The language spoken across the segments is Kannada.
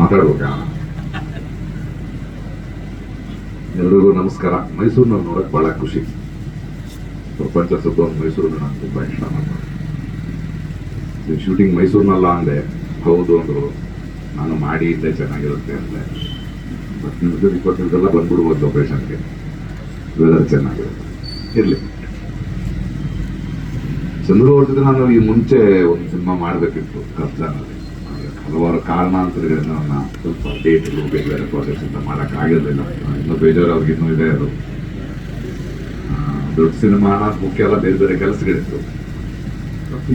ಮಾತಾಡ್ಬೇಕಾ? ಎಲ್ರಿಗೂ ನಮಸ್ಕಾರ. ಮೈಸೂರಿನ ನೋಡಕ್ ಬಹಳ ಖುಷಿ. ಪ್ರಪಂಚ ಸುತ್ತ ಮೈಸೂರಿನ ನಾನು ತುಂಬಾ ಇಷ್ಟ. ಶೂಟಿಂಗ್ ಮೈಸೂರಿನಲ್ಲ ಅಂದೆ, ಹೌದು ಅಂದ್ರು. ನಾನು ಮಾಡಿ ಇಲ್ಲೇ ಚೆನ್ನಾಗಿರುತ್ತೆ ಅಂದೆ. 10 ನಿಮಿಷ 20 ನಿಮಿಷ ಬಂದ್ಬಿಡ್ಬೋದು ಲೊಕೇಶನ್ಗೆ. ವೆದರ್ ಚೆನ್ನಾಗಿರುತ್ತೆ, ಇರ್ಲಿ. ಚಂದ್ರು ಅವ್ರ ಜೊತೆ ನಾನು ಈ ಮುಂಚೆ ಒಂದು ಸಿನಿಮಾ ಮಾಡಬೇಕಿತ್ತು ಕಬ್ಜಾನಲ್ಲಿ. ಹಲವಾರು ಕಾರಣಾಂತರಗಳಿಂದ ನನ್ನ ಸ್ವಲ್ಪ ಡೇಟ್ಗಳು ಬೇರೆ ಬೇರೆ ಪ್ರಾಜೆಕ್ಟ್ಸ್ ಅಂತ ಮಾಡೋಕ್ಕಾಗಿರಲಿಲ್ಲ. ಇನ್ನೂ ಬೇಜಾರು ಅವ್ರಿಗೆ ಇನ್ನೂ ಇದೆ. ಅದು ದೊಡ್ಡ ಸಿನಿಮಾ ಮುಖ್ಯ ಅಲ್ಲ, ಬೇರೆ ಬೇರೆ ಕೆಲಸಗಳಿತ್ತು.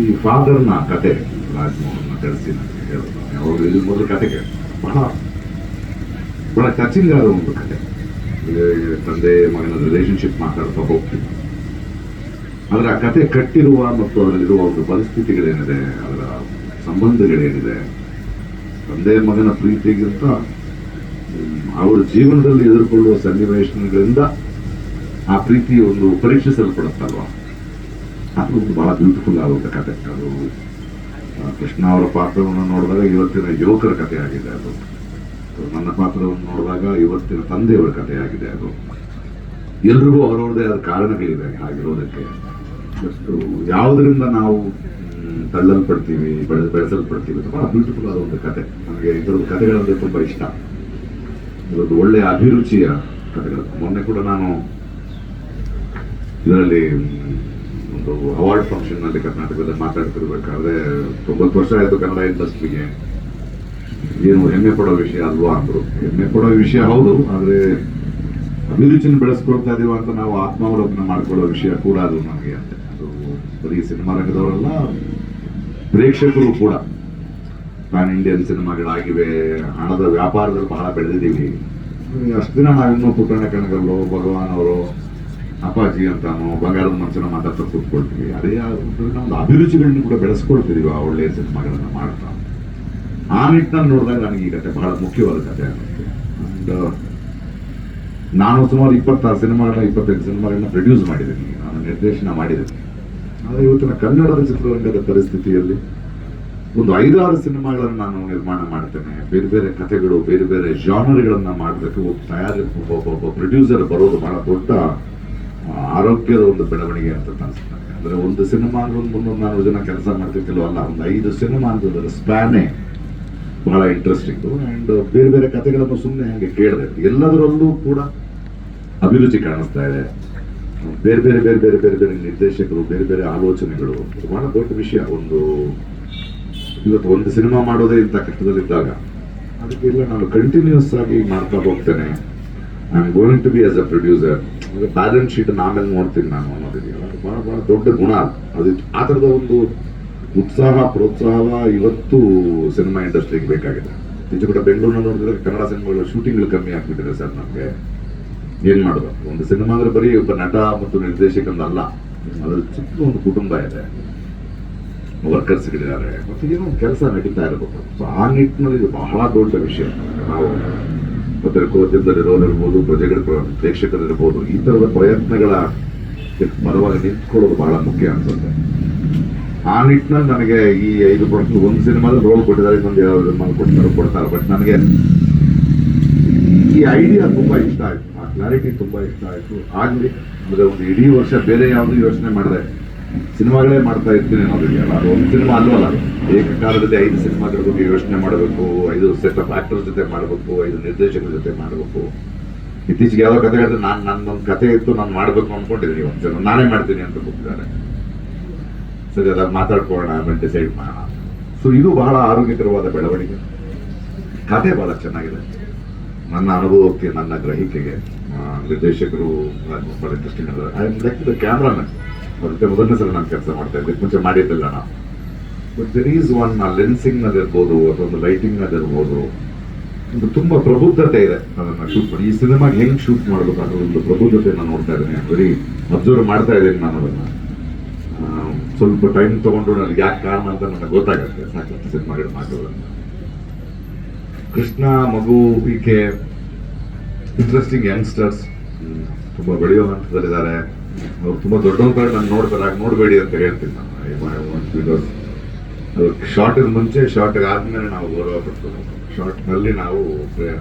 ಈ ಫಾದರ್ನ ಕತೆ ರಾಜ್ಮೋಹನ್ ತಿಳಿಸಿ ನನಗೆ ಹೇಳೋದು. ಯಾವಾಗ ಇಲ್ಲಿ ಮೊದಲು ಕತೆ ಬಹಳ ಬಹಳ ಟಚಿಂಗ್ ಆದ ಒಂದು ಕತೆ. ತಂದೆ ಮಗನ ರಿಲೇಶನ್ಶಿಪ್ ಮಾತಾಡ್ತಾ ಹೋಗ್ತೀವಿ. ಆದರೆ ಆ ಕತೆ ಕಟ್ಟಿರುವ ಮತ್ತು ಅದರಲ್ಲಿರುವ ಒಂದು ಪರಿಸ್ಥಿತಿಗಳೇನಿದೆ, ಅದರ ಸಂಬಂಧಗಳೇನಿದೆ, ತಂದೆ ಮಗನ ಪ್ರೀತಿಗಿಂತ ಅವರ ಜೀವನದಲ್ಲಿ ಎದುರುಕೊಳ್ಳುವ ಸನ್ನಿವೇಶಗಳಿಂದ ಆ ಪ್ರೀತಿ ಒಂದು ಪರೀಕ್ಷಿಸಲ್ಪಡುತ್ತಲ್ವ, ಅದು ಒಂದು ಬಹಳ ಬ್ಯೂಟಿಫುಲ್ ಆಗುವಂಥ ಕತೆ. ಅದು ಕೃಷ್ಣ ಅವರ ಪಾತ್ರವನ್ನು ನೋಡಿದಾಗ ಇವತ್ತಿನ ಯುವಕರ ಕಥೆ ಆಗಿದೆ. ಅದು ನನ್ನ ಪಾತ್ರವನ್ನು ನೋಡಿದಾಗ ಇವತ್ತಿನ ತಂದೆಯವರ ಕಥೆ ಆಗಿದೆ. ಅದು ಎಲ್ರಿಗೂ ಅವರವ್ರದೇ ಆದ ಕಾರಣಗಳಿವೆ ಹಾಗಿರೋದಕ್ಕೆ. ಅಷ್ಟು ಯಾವುದರಿಂದ ನಾವು ತಳ್ಳಲ್ಪಡ್ತೀವಿ, ಬೆಳೆಸಲ್ಪಡ್ತೀವಿ ಅಂತ ಬಹಳ ಬ್ಯೂಟಿಫುಲ್ ಆದ ಒಂದು ಕತೆ. ನನಗೆ ಇದರ ಕಥೆಗಳಂದ್ರೆ ತುಂಬಾ ಇಷ್ಟ. ಇದೊಂದು ಒಳ್ಳೆಯ ಅಭಿರುಚಿಯ ಕಥೆಗಳು. ಮೊನ್ನೆ ಕೂಡ ನಾನು ಇದರಲ್ಲಿ ಒಂದು ಅವಾರ್ಡ್ ಫಂಕ್ಷನ್ ನಲ್ಲಿ ಕರ್ನಾಟಕದಲ್ಲಿ ಮಾತಾಡ್ತಿರ್ಬೇಕಾದ್ರೆ 90 ವರ್ಷ ಆಯಿತು ಕನ್ನಡ ಇಂಡಸ್ಟ್ರಿಗೆ, ಏನು ಹೆಮ್ಮೆ ಪಡೋ ವಿಷಯ ಅಲ್ವಾ ಅಂದ್ರು. ಹೆಮ್ಮೆ ಪಡೋ ವಿಷಯ ಹೌದು, ಆದ್ರೆ ಅಭಿರುಚಿನ ಬೆಳೆಸ್ಕೊಳ್ತಾ ಇದೀವ ಅಂತ ನಾವು ಆತ್ಮಾವಲೋಕನ ಮಾಡ್ಕೊಳ್ಳೋ ವಿಷಯ ಕೂಡ ಅದು ನನಗೆ. ಅದು ಬರೀ ಸಿನಿಮಾ ರಂಗದವರಲ್ಲ, ಪ್ರೇಕ್ಷಕರು ಕೂಡ. ಪ್ಯಾನ್ ಇಂಡಿಯನ್ ಸಿನಿಮಾಗಳಾಗಿವೆ, ಹಣದ ವ್ಯಾಪಾರದಲ್ಲಿ ಬಹಳ ಬೆಳೆದಿದ್ದೀವಿ. ಅಷ್ಟು ದಿನ ನಾವಿನ್ನೂ ಪುಟ್ಟಣ್ಣ ಕಣಗಲ್ಲು, ಭಗವಾನ್ ಅವರು, ಅಪ್ಪಾಜಿ ಅಂತಾನೋ, ಬಂಗಾರದ ಮನುಷ್ಯನ ಮಾತಾಡ್ತಾ ಕೂತ್ಕೊಳ್ತೀವಿ. ಅದೇ ಒಂದು ಅಭಿರುಚಿಗಳನ್ನ ಕೂಡ ಬೆಳೆಸ್ಕೊಳ್ತಿದೀವಿ ಆ ಒಳ್ಳೆಯ ಸಿನಿಮಾಗಳನ್ನ ಮಾಡ್ತಾ. ಆ ನಿಟ್ಟಿನಲ್ಲಿ ನೋಡಿದಾಗ ನನಗೆ ಈ ಕತೆ ಬಹಳ ಮುಖ್ಯವಾದ ಕತೆ ಆಗುತ್ತೆ. ಅಂಡ್ ನಾನು ಸುಮಾರು 26 ಸಿನಿಮಾಗಳನ್ನ 25 ಸಿನಿಮಾಗಳನ್ನ ಪ್ರೊಡ್ಯೂಸ್ ಮಾಡಿದ್ದೀನಿ, ನಾನು ನಿರ್ದೇಶನ ಮಾಡಿದ್ದೀನಿ. ಆದರೆ ಇವತ್ತಿನ ಕನ್ನಡದ ಚಿತ್ರರಂಗದ ಪರಿಸ್ಥಿತಿಯಲ್ಲಿ ಒಂದು 5-6 ಸಿನಿಮಾಗಳನ್ನು ನಾನು ನಿರ್ಮಾಣ ಮಾಡ್ತೇನೆ. ಬೇರೆ ಬೇರೆ ಕಥೆಗಳು, ಬೇರೆ ಬೇರೆ ಜಾನರ್ಗಳನ್ನ ಮಾಡಬೇಕು. ಒಬ್ಬ ಪ್ರೊಡ್ಯೂಸರ್ ಬರೋದು ಬಹಳ ದೊಡ್ಡ ಆರೋಗ್ಯದ ಒಂದು ಬೆಳವಣಿಗೆ ಅಂತ ಅನಿಸ್ತದೆ. ಅಂದರೆ ಒಂದು ಸಿನಿಮಾ ಅಂದ್ರೆ ಒಂದು 300-400 ಜನ ಕೆಲಸ ಮಾಡ್ತಿರ್ತಿಲ್ವ ಅಲ್ಲ, ಒಂದು 5 ಸಿನಿಮಾ ಅಂತಂದ್ರೆ ಸ್ಪ್ಯಾನೇ ಬಹಳ ಇಂಟ್ರೆಸ್ಟಿಂಗ್. ಅಂಡ್ ಬೇರೆ ಬೇರೆ ಕಥೆಗಳನ್ನು ಸುಮ್ಮನೆ ಹಂಗೆ ಕೇಳಿದೆ. ಎಲ್ಲದರಲ್ಲೂ ಕೂಡ ಅಭಿರುಚಿ ಕಾಣಿಸ್ತಾ ಇದೆ. ಬೇರೆ ಬೇರೆ ಬೇರೆ ಬೇರೆ ಬೇರೆ ಬೇರೆ ನಿರ್ದೇಶಕರು, ಬೇರೆ ಬೇರೆ ಆಲೋಚನೆಗಳು, ಬಹಳ ದೊಡ್ಡ ವಿಷಯ. ಇವತ್ತು ಒಂದು ಸಿನಿಮಾ ಮಾಡೋದೇ ಇಂಥ ಕಷ್ಟದಲ್ಲಿದ್ದಾಗ ಅದಕ್ಕೆಲ್ಲ ನಾನು ಕಂಟಿನ್ಯೂಸ್ ಆಗಿ ಮಾಡ್ತಾ ಹೋಗ್ತೇನೆ. I am going to be as a producer. Balance sheet ಆಮೇಲೆ ನೋಡ್ತೀನಿ ನಾನು ಅನ್ನೋದಿದೆಯಲ್ಲ, ಅದು ಬಹಳ ಬಹಳ ದೊಡ್ಡ ಗುಣ. ಅದು ಆ ಥರದ ಒಂದು ಉತ್ಸಾಹ, ಪ್ರೋತ್ಸಾಹ ಇವತ್ತು ಸಿನಿಮಾ ಇಂಡಸ್ಟ್ರಿಗೆ ಬೇಕಾಗಿದೆ. ನಿಜ ಕೂಡ ಬೆಂಗಳೂರಿನಲ್ಲಿ ನೋಡಿದ್ರೆ ಕನ್ನಡ ಸಿನಿಮಾಗಳ ಶೂಟಿಂಗ್ಗಳು ಕಮ್ಮಿ ಆಗ್ಬಿಟ್ಟಿದೆ ಸರ್. ನಮಗೆ ಏನ್ ಮಾಡೋದು, ಒಂದು ಸಿನಿಮಾ ಅಂದ್ರೆ ಬರೀ ಒಬ್ಬ ನಟ ಮತ್ತು ನಿರ್ದೇಶಕಂದಲ್ಲ, ಅದ್ರ ಚಿಕ್ಕ ಒಂದು ಕುಟುಂಬ ಇದೆ, ವರ್ಕರ್ಸ್ಗಳಿದ್ದಾರೆ, ಮತ್ತೆ ಏನೋ ಕೆಲಸ ನಡೀತಾ ಇರಬೇಕು. ಸೊ ಆ ನಿಟ್ಟಿನಲ್ಲಿ ಇದು ಬಹಳ ದೊಡ್ಡ ವಿಷಯ. ನಾವು ಪತ್ರಿಕೋದ್ಯಮದಲ್ಲಿರೋರಿರ್ಬೋದು, ಪ್ರೇಕ್ಷಕರಿರ್ಬೋದು, ಈ ತರದ ಪ್ರಯತ್ನಗಳ ಪರವಾಗಿ ನಿಂತ್ಕೊಳ್ಳೋದು ಬಹಳ ಮುಖ್ಯ ಅನ್ಸುತ್ತೆ. ಆ ನಿಟ್ಟಿನಲ್ಲಿ ನನಗೆ ಈ 5 ವರ್ಷ ಒಂದು ಸಿನಿಮಾದಲ್ಲಿ ರೋಲ್ ಕೊಟ್ಟಿದ್ದಾರೆ, ಇನ್ನೊಂದು 2 ಸಿನಿಮಾ ಕೊಡ್ತಾರೆ. ಬಟ್ ನನಗೆ ಈ ಐಡಿಯಾ ತುಂಬಾ ಇಷ್ಟ ಆಯ್ತು, ಆ ಕ್ಲಾರಿಟಿ ತುಂಬಾ ಇಷ್ಟ ಆಯ್ತು. ಆಗ್ಲಿ ಅಂದ್ರೆ ಒಂದು ಇಡೀ ವರ್ಷ ಬೇರೆ ಯಾವುದು ಯೋಚನೆ ಮಾಡಿದೆ, ಸಿನಿಮಾಗಳೇ ಮಾಡ್ತಾ ಇರ್ತೀನಿ ಅನ್ನೋದಿದೆಯಲ್ಲ, ಅದು ಒಂದು ಸಿನಿಮಾ ಅಲ್ವಲ್ಲ. ಏಕಕಾಲದಲ್ಲಿ 5 ಸಿನಿಮಾಗಳ ಬಗ್ಗೆ ಯೋಚನೆ ಮಾಡಬೇಕು, 5 ಸೆಟ್ ಆಫ್ ಆಕ್ಟರ್ಸ್ ಜೊತೆ ಮಾಡಬೇಕು, 5 ನಿರ್ದೇಶಕರ ಜೊತೆ ಮಾಡಬೇಕು. ಇತ್ತೀಚೆಗೆ ಯಾವ್ದೋ ಕತೆ ಹೇಳಿದ್ರೆ ನನ್ನೊಂದು ಕತೆ ಇತ್ತು, ನಾನು ಮಾಡಬೇಕು ಅನ್ಕೊಂಡಿದ್ದೀನಿ. ಒಂದು ನಾನೇ ಮಾಡ್ತೀನಿ ಅಂತ ಕೂತಿದ್ದಾರೆ. ಸರಿ, ಅದಾಗ ಮಾತಾಡ್ಕೊಳ್ಳೋಣ, ಆಮೇಲೆ ಡಿಸೈಡ್ ಮಾಡೋಣ. ಸೊ ಇದು ಬಹಳ ಆರೋಗ್ಯಕರವಾದ ಬೆಳವಣಿಗೆ. ಕತೆ ಬಹಳ ಚೆನ್ನಾಗಿದೆ. ನನ್ನ ಅನುಭವಕ್ಕೆ, ನನ್ನ ಗ್ರಹಿಕೆಗೆ ನಿರ್ದೇಶಕರು ಬಹಳ ಇಂಟ್ರೆಸ್ಟಿಂಗ್ ಅದ. I am like the cameraman. ಮತ್ತೆ ಮೊದಲನೇ ಸಲ ನಾನು ಕೆಲಸ ಮಾಡ್ತಾ ಇದ್ದೆ, ಮುಂಚೆ ಮಾಡಿದ್ದಿಲ್ಲ ನಾವು. But there is one lensing ನಲ್ಲಿರ್ಬೋದು ಅಥವಾ ಒಂದು ಲೈಟಿಂಗ್ ನಲ್ಲಿರ್ಬೋದು, ಒಂದು ತುಂಬಾ ಪ್ರಬುದ್ಧತೆ ಇದೆ ಅದನ್ನ ಶೂಟ್ ಮಾಡಿ. ಈ ಸಿನಿಮಾಗೆ ಹೆಂಗ್ ಶೂಟ್ ಮಾಡಬೇಕು ಅನ್ನೋ ಒಂದು ಪ್ರಬುದ್ಧತೆಯನ್ನು ನೋಡ್ತಾ ಇದ್ದೀನಿ. ಬರೀ ಅಬ್ಸರ್ವ್ ಮಾಡ್ತಾ ಇದ್ದೀನಿ ನಾನು ಅದನ್ನ. ಸ್ವಲ್ಪ ಟೈಮ್ ತಗೊಂಡು ನನಗೆ ಯಾಕೆ ಕಾರಣ ಅಂತ ನನಗೆ ಗೊತ್ತಾಗುತ್ತೆ ಸಾಕಷ್ಟು ಸಿನಿಮಾಗಳು ಮಾಡೋದ್ರಿಂದ. ಕೃಷ್ಣ, ಮಗು, ಹೀಗೆ ಇಂಟ್ರೆಸ್ಟಿಂಗ್ ಯಂಗ್ಸ್ಟರ್ಸ್ ತುಂಬಾ ಬೆಳೆಯೋ ಹಂತದಲ್ಲಿದ್ದಾರೆ. ಅವ್ರು ತುಂಬಾ ದೊಡ್ಡವ್ರ ನಾನು ನೋಡ್ತಾರೆ, ಹಾಗೆ ನೋಡಬೇಡಿ ಅಂತ ಹೇಳ್ತೀನಿ ನಾನು. ಬಿಕಾಸ್ ಶಾರ್ಟ್ ಮುಂಚೆ, ಶಾರ್ಟ್ ಆದ್ಮೇಲೆ ನಾವು ಗೌರವ ಪಡ್ಕೋಬೇಕು. ಶಾರ್ಟ್ನಲ್ಲಿ ನಾವು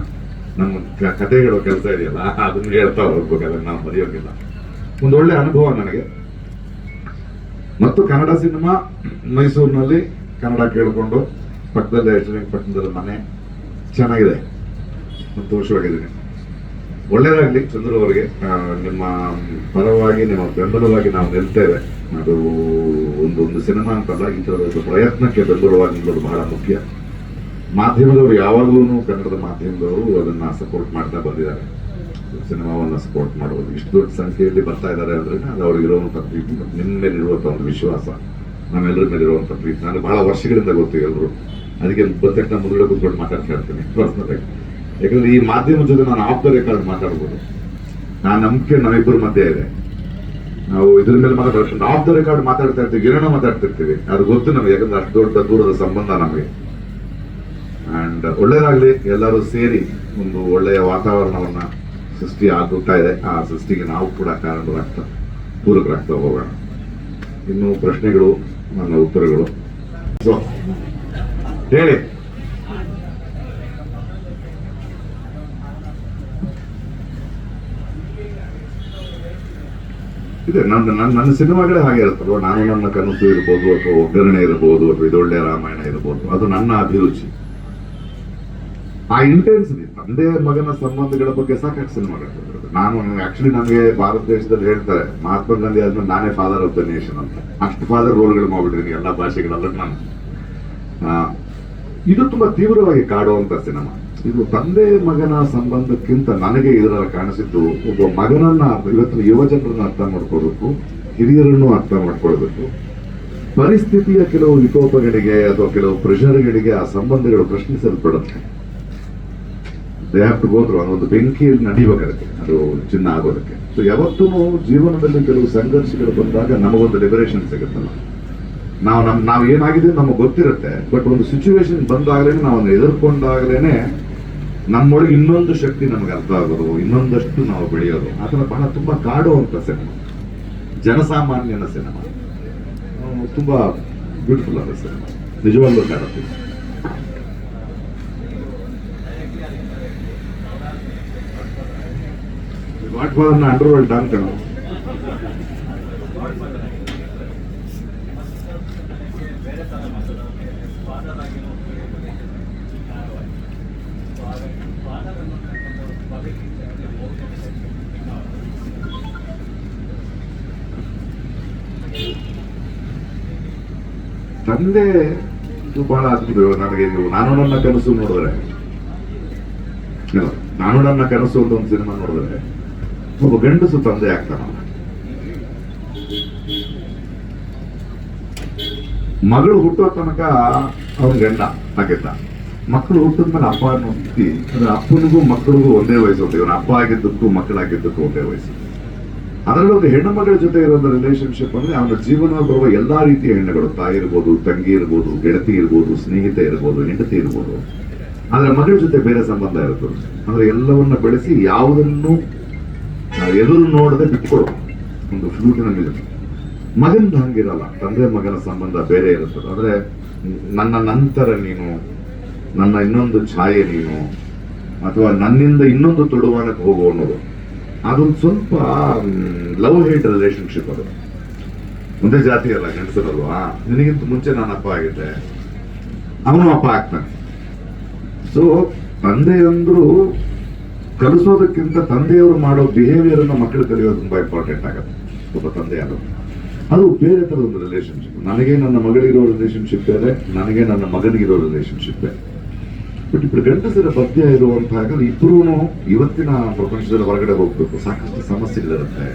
ನಮ್ಮ ಕತೆ ಹೇಳೋ ಕೆಲಸ ಇದೆಯಲ್ಲ ಅದನ್ನ ಹೇಳ್ತಾ ಹೋಗ್ಬೇಕಲ್ಲ, ನಾವು ಮರೆಯೋಗಿಲ್ಲ. ಒಂದು ಒಳ್ಳೆ ಅನುಭವ ನನಗೆ. ಮತ್ತು ಕನ್ನಡ ಸಿನಿಮಾ ಮೈಸೂರಿನಲ್ಲಿ ಕನ್ನಡ ಕೇಳಿಕೊಂಡು ಪಕ್ಕದಲ್ಲೇ ಪಟ್ಟಣದಲ್ಲಿ ಮನೆ ಚೆನ್ನಾಗಿದೆ, ಸಂತೋಷವಾಗಿದ್ದೀನಿ. ಒಳ್ಳೇದಾಗ್ಲಿ ಚಂದ್ರು ಅವರಿಗೆ. ನಿಮ್ಮ ಪರವಾಗಿ, ನಿಮ್ಮ ಬೆಂಬಲವಾಗಿ ನಾವು ನಿಲ್ತೇವೆ. ಅದು ಒಂದು ಸಿನಿಮಾ ಅಂತಲ್ಲ, ಈ ಥರದ ಒಂದು ಪ್ರಯತ್ನಕ್ಕೆ ಬೆಂಬಲವಾಗಿ ನಿಲ್ಲೋದು ಬಹಳ ಮುಖ್ಯ. ಮಾಧ್ಯಮದವರು ಯಾವಾಗಲೂ, ಕನ್ನಡದ ಮಾಧ್ಯಮದವರು ಅದನ್ನ ಸಪೋರ್ಟ್ ಮಾಡ್ತಾ ಬಂದಿದ್ದಾರೆ, ಸಿನಿಮಾವನ್ನ ಸಪೋರ್ಟ್ ಮಾಡೋದು. ಇಷ್ಟು ದೊಡ್ಡ ಸಂಖ್ಯೆಯಲ್ಲಿ ಬರ್ತಾ ಇದ್ದಾರೆ ಅಂದ್ರೆ ಅದು ಅವ್ರಿಗಿರುವಂಥ ಪ್ರೀತಿ, ನಿಮ್ಮ ಮೇಲಿರುವಂಥ ಒಂದು ವಿಶ್ವಾಸ, ನಮ್ಮೆಲ್ಲರ ಮೇಲಿರುವಂಥ ಪ್ರೀತಿ. ನಾನು ಬಹಳ ವರ್ಷಗಳಿಂದ ಗೊತ್ತು ಎಲ್ಲರೂ, ಅದಕ್ಕೆ ಬಂದ ಮುಂದೆ ಕೂತ್ಕೊಂಡು ಮಾತಾಡ್ತಾ ಇರ್ತೀನಿ ಪರ್ಸನಲ್ ಆಗಿ. ಯಾಕಂದ್ರೆ ಈ ಮಾಧ್ಯಮ ಜೊತೆ ನಾನು ಆಫ್ ದ ರೆಕಾರ್ಡ್ ಮಾತಾಡ್ಬೋದು. ನಾನು ನಂಬಿಕೆ ನಮ್ಮಿಬ್ಬರ ಮಧ್ಯೆ ಇದೆ. ನಾವು ಇದ್ರ ಮೇಲೆ ಮಾತಾಡ್ಕೊಂಡು ಆಫ್ ದ ರೆಕಾರ್ಡ್ ಮಾತಾಡ್ತಾ ಇರ್ತೀವಿ, ಏನೇನೋ ಮಾತಾಡ್ತಿರ್ತೀವಿ. ಅದು ಗೊತ್ತು ನಮಗೆ, ಯಾಕಂದ್ರೆ ಅಷ್ಟು ದೊಡ್ಡ ದೂರದ ಸಂಬಂಧ ನಮಗೆ. ಅಂಡ್ ಒಳ್ಳೇದಾಗ್ಲಿ, ಎಲ್ಲರೂ ಸೇರಿ ಒಂದು ಒಳ್ಳೆಯ ವಾತಾವರಣವನ್ನ ಸೃಷ್ಟಿ ಆಗುತ್ತಾ ಇದೆ. ಆ ಸೃಷ್ಟಿಗೆ ನಾವು ಕೂಡ ಕಾರಣರಾಗ್ತಾ, ಪೂರಕರಾಗ್ತಾ ಹೋಗೋಣ. ಇನ್ನು ಪ್ರಶ್ನೆಗಳು, ನನ್ನ ಉತ್ತರಗಳು. ಸೊ ಹೇಳಿ. ಇದೆ ನನ್ನ ಸಿನಿಮಾಗಳೇ ಹಾಗೆ ಇರುತ್ತಲ್ವ. ನಾನು ನನ್ನ ಕನಸು ಇರ್ಬೋದು, ಅಥವಾ ಒಗ್ಗರಣೆ ಇರ್ಬೋದು, ಅಥವಾ ಇದೊಳ್ಳೆ ರಾಮಾಯಣ ಇರ್ಬೋದು, ಅದು ನನ್ನ ಅಭಿರುಚಿ. ಆ ಇಂಟೆನ್ಸಿಟಿ, ತಂದೆ ಮಗನ ಸಂಬಂಧಗಳ ಬಗ್ಗೆ ಸಾಕಷ್ಟು ಸಿನಿಮಾಗಳು. ನಾನು ಆಕ್ಚುಲಿ ನನಗೆ ಭಾರತ ದೇಶದಲ್ಲಿ ಹೇಳ್ತಾರೆ, ಮಹಾತ್ಮ ಗಾಂಧಿ ಆದ್ಮೇಲೆ ನಾನೇ ಫಾದರ್ ಆಫ್ ದ ನೇಷನ್ ಅಂತ. ಅಷ್ಟು ಫಾದರ್ ರೋಲ್ಗಳು ಮಾಡ್ಬಿಟ್ಟಿದ್ದೀನಿ ಎಲ್ಲಾ ಭಾಷೆಗಳಲ್ಲೂ ನಾನು. ಇದು ತುಂಬಾ ತೀವ್ರವಾಗಿ ಕಾಡುವಂತ ಸಿನಿಮಾ. ಇದು ತಂದೆ ಮಗನ ಸಂಬಂಧಕ್ಕಿಂತ ನನಗೆ ಇದರಲ್ಲಿ ಕಾಣಿಸಿದ್ದು, ಒಬ್ಬ ಮಗನನ್ನ, ಇವತ್ತಿನ ಯುವ ಜನರನ್ನ ಅರ್ಥ ಮಾಡ್ಕೋಬೇಕು, ಹಿರಿಯರನ್ನು ಅರ್ಥ ಮಾಡ್ಕೊಳ್ಬೇಕು. ಪರಿಸ್ಥಿತಿಯ ಕೆಲವು ವಿಕೋಪಗಳಿಗೆ ಅಥವಾ ಕೆಲವು ಪ್ರೆಷರ್ಗಳಿಗೆ ಆ ಸಂಬಂಧಗಳು ಪ್ರಶ್ನಿಸಲ್ಪಡುತ್ತೆ. They have to go through. ಅದೊಂದು ಬೆಂಕಿಯಲ್ಲಿ ನಡಿಬೇಕಾಗುತ್ತೆ ಅದು ಚಿನ್ನ ಆಗೋದಕ್ಕೆ. ಸೊ ಯಾವತ್ತೂ ಜೀವನದಲ್ಲಿ ಕೆಲವು ಸಂಘರ್ಷಗಳು ಬಂದಾಗ ನಮಗೊಂದು ಲಿಬರೇಷನ್ ಸಿಗುತ್ತಲ್ಲ. ನಾವು ಏನಾಗಿದೆ ನಮಗೆ ಗೊತ್ತಿರುತ್ತೆ, ಬಟ್ ಒಂದು ಸಿಚುವೇಶನ್ ಬಂದಾಗಲೇನೆ, ನಾವು ಎದುರ್ಕೊಂಡಾಗಲೇನೆ ನಮ್ಮೊಳಗೆ ಇನ್ನೊಂದು ಶಕ್ತಿ ನಮಗೆ ಅರ್ಥ ಆಗೋದು, ಇನ್ನೊಂದಷ್ಟು ನಾವು ಬೆಳೆಯೋದು. ಆ ಥರ ಬಹಳ ತುಂಬಾ ಕಾಡುವಂತ ಸಿನಿಮಾ, ಜನಸಾಮಾನ್ಯನ ಸಿನಿಮಾ, ತುಂಬಾ ಬ್ಯೂಟಿಫುಲ್ ಆದ ಸಿನಿಮಾ, ನಿಜವಾಗ್ಲೂ ಕಾಡುತ್ತೆ. ಗಾಡ್ ಫಾದರ್ನ ಅಂಡರ್ ವರ್ಲ್ಡ್ ಡಾನ್ ಕಣ. ತಂದೆ ಇದು ಬಹಳ ಅದ್ಭುತ. ನನಗೆ ನಾನು ನನ್ನ ಕನಸು ನೋಡಿದ್ರೆ, ನಾನು ನನ್ನ ಕನಸು ಅಂತ ಒಂದು ಸಿನಿಮಾ ನೋಡಿದ್ರೆ, ಒಬ್ಬ ಗಂಡಸು ತಂದೆ ಆಗ್ತಾನ. ಮಗಳು ಹುಟ್ಟೋ ತನಕ ಅವನ ಗಂಡ ಆಗಿದ್ದ. ಮಕ್ಕಳು ಹುಟ್ಟಿದ್ಮೇಲೆ ಅಪ್ಪ ಅನ್ನೋ ಸ್ಥಿತಿ, ಅಂದ್ರೆ ಅಪ್ಪನಿಗೂ ಮಕ್ಕಳಿಗೂ ಒಂದೇ ವಯಸ್ಸು ಹೋಗ್ತದೆ. ಇವನ ಅಪ್ಪ ಆಗಿದ್ದಕ್ಕೂ ಮಕ್ಕಳಾಗಿದ್ದಕ್ಕೂ ಒಂದೇ ವಯಸ್ಸು. ಅದರಲ್ಲಿ ಒಂದು ಹೆಣ್ಣು ಮಗಳ ಜೊತೆ ಇರೋ ರಿಲೇಶನ್ಶಿಪ್ ಅಂದ್ರೆ ಅವನ ಜೀವನ ಬರುವ ಎಲ್ಲಾ ರೀತಿಯ ಹೆಣ್ಣುಗಳು, ತಾಯಿ ಇರ್ಬೋದು, ತಂಗಿ ಇರ್ಬೋದು, ಗೆಳತಿ ಇರ್ಬೋದು, ಸ್ನೇಹಿತೆ ಇರ್ಬೋದು, ಹೆಂಡತಿ ಇರ್ಬೋದು. ಆದ್ರೆ ಮಗಳ ಜೊತೆ ಬೇರೆ ಸಂಬಂಧ ಇರ್ತದೆ. ಅಂದ್ರೆ ಎಲ್ಲವನ್ನ ಬೆಳೆಸಿ ಯಾವುದನ್ನು ಎದುರು ನೋಡದೆ ಬಿಟ್ಕೊಡು, ಒಂದು ಫ್ಲೂಟಿನ ಮೇಲೆ. ಮಗನ ಹಂಗಿರಲ್ಲ, ತಂದೆ ಮಗನ ಸಂಬಂಧ ಬೇರೆ ಇರುತ್ತದೆ. ಅಂದ್ರೆ ನನ್ನ ನಂತರ ನೀನು, ನನ್ನ ಇನ್ನೊಂದು ಛಾಯೆ ನೀನು, ಅಥವಾ ನನ್ನಿಂದ ಇನ್ನೊಂದು ತೊಡುವಾಣಕ್ಕೆ ಹೋಗು ಅನ್ನೋದು. ಅದೊಂದು ಸ್ವಲ್ಪ ಲವ್ ಹೇಟ್ ರಿಲೇಶನ್ಶಿಪ್. ಅದು ಒಂದೇ ಜಾತಿ ಅಲ್ಲ, ಗಂಡಸರಲ್ವಾ. ನಿನಗಿಂತ ಮುಂಚೆ ನಾನು ಅಪ್ಪ ಆಗಿದ್ದೆ, ಅವನು ಅಪ್ಪ ಆಗ್ತಾನೆ. ಸೊ ತಂದೆಯಂದ್ರು ಕಲಿಸೋದಕ್ಕಿಂತ ತಂದೆಯವರು ಮಾಡೋ ಬಿಹೇವಿಯರ್ ಅನ್ನ ಮಕ್ಕಳು ಕಲಿಯೋದು ತುಂಬಾ ಇಂಪಾರ್ಟೆಂಟ್ ಆಗುತ್ತೆ. ಒಬ್ಬ ತಂದೆ ಆಗೋದು ಅದು ಬೇರೆ ತರದ ಒಂದು ರಿಲೇಶನ್ಶಿಪ್. ನನಗೆ ನನ್ನ ಮಗಳಿರೋ ರಿಲೇಶನ್ಶಿಪ್ ಬೇರೆ, ನನಗೆ ನನ್ನ ಮಗನಿಗಿರೋ ರಿಲೇಶನ್ಶಿಪ್ ಬೇರೆ. ಬಟ್ ಇಬ್ಬರು ಗಂಡಸರ ಮಧ್ಯ ಇರುವಂತಹ ಇಬ್ಬರೂ ಇವತ್ತಿನ ಪ್ರಪಂಚದಲ್ಲಿ ಹೊರಗಡೆ ಹೋಗ್ಬೇಕು, ಸಾಕಷ್ಟು ಸಮಸ್ಯೆಗಳಿರುತ್ತೆ,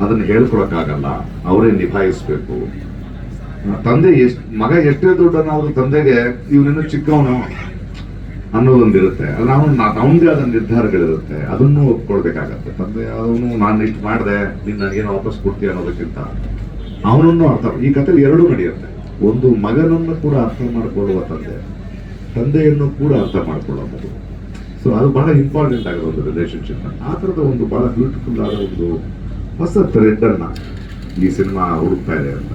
ಅದನ್ನ ಹೇಳ್ಕೊಳಕ್ಕಾಗಲ್ಲ, ಅವರೇ ನಿಭಾಯಿಸ್ಬೇಕು. ತಂದೆ ಮಗ ಎಷ್ಟೇ ದೊಡ್ಡನಾದ್ರೂ ತಂದೆಗೆ ಇವನಿನ್ನು ಚಿಕ್ಕವನು ಅನ್ನೋದೊಂದಿರುತ್ತೆ. ಅವನದೇ ಆದ ನಿರ್ಧಾರಗಳಿರುತ್ತೆ, ಅದನ್ನು ಒಪ್ಕೊಳ್ಬೇಕಾಗತ್ತೆ. ತಂದೆ ಅವನು ನಾನು ಇಷ್ಟು ಮಾಡಿದೆ, ನೀನ್ ನನಗೇನು ವಾಪಸ್ ಕೊಡ್ತೀಯ ಅನ್ನೋದಕ್ಕಿಂತ ಅವನನ್ನು ಅರ್ಥ. ಈ ಕಥೆಯಲ್ಲಿ ಎರಡೂ ನಡೆಯುತ್ತೆ. ಒಂದು ಮಗನನ್ನು ಕೂಡ ಅರ್ಥ ಮಾಡಿಕೊಳ್ಳುವ ತಂದೆಯನ್ನು ಕೂಡ ಅರ್ಥ ಮಾಡ್ಕೊಳ್ಳಬಹುದು. ಸೊ ಅದು ಬಹಳ ಇಂಪಾರ್ಟೆಂಟ್ ಆಗಿದೆ ಒಂದು ರಿಲೇಶನ್ಶಿಪ್. ಆ ಥರದ ಒಂದು ಬಹಳ ಬ್ಯೂಟಿಫುಲ್ ಆದ ಒಂದು ಹೊಸ ಥ್ರೆಡ್ ಅನ್ನ ಈ ಸಿನಿಮಾ ಹುಡುಕ್ತಾ ಇದೆ ಅಂತ.